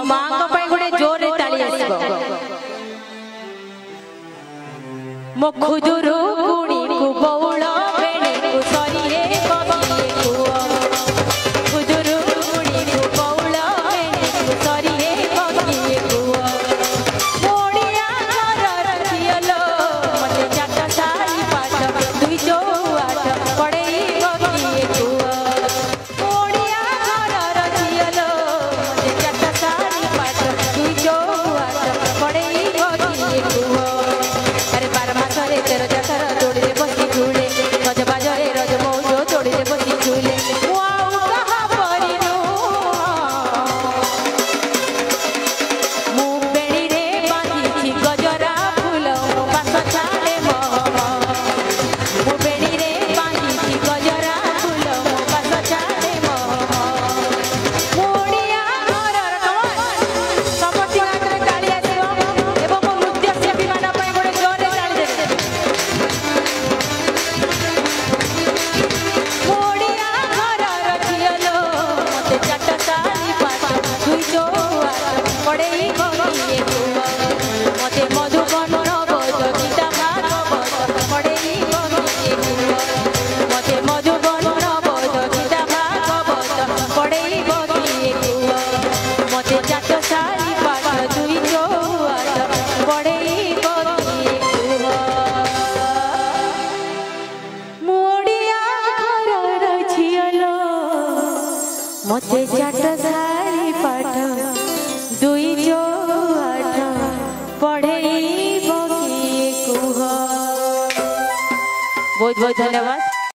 माँ गोटे जोर ताली आसो मो खुदुरु कुणी को बौल बेणी को सरी रे कबिए कुआ खुदुरु कुणी को बौल बेणी को सरी रे कबिए कुआ मोड़िया घर रखियलो मते चाट सारी पाठ दुई जो आठ पड़े कबिए कुआ मोड़िया घर रखियलो मते चाट सारी पाठ दुई जो आठ पड़े कबिए कुआ अरे 12 मासरे 13 जाकर जोड़ी दे बसी झूले रज बाजरे रज मौज जोड़ी दे बसी झूले वाऊ कहा परिनु मु बेणी रे बांधी गजरा फूल पास छाड़े मह मु बेणी रे बांधी गजरा फूल पास छाड़े मह मोड़िया घरर समस्ती हाथरे ताली आसियो एवं मो नृत्य शिल्पी मान पई गोटे जोरे ताली देबे मोड़िया घरर रखियलो मते चाट सारी पाठ दुई जो पड़े कबिए कुआ मते मधुबन नवद गीता भागवत पड़े कबिए कुआ मते मधुबन नवद गीता भागवत पड़े कबिए कुआ मते चाट सारी पाठ दुई जो पड़े कबिए कुआ मोड़िया घरर झियलो मते चाट सारी पाठ दुई जो आठ पढ़े बकिए कुह बहुत बहुत धन्यवाद।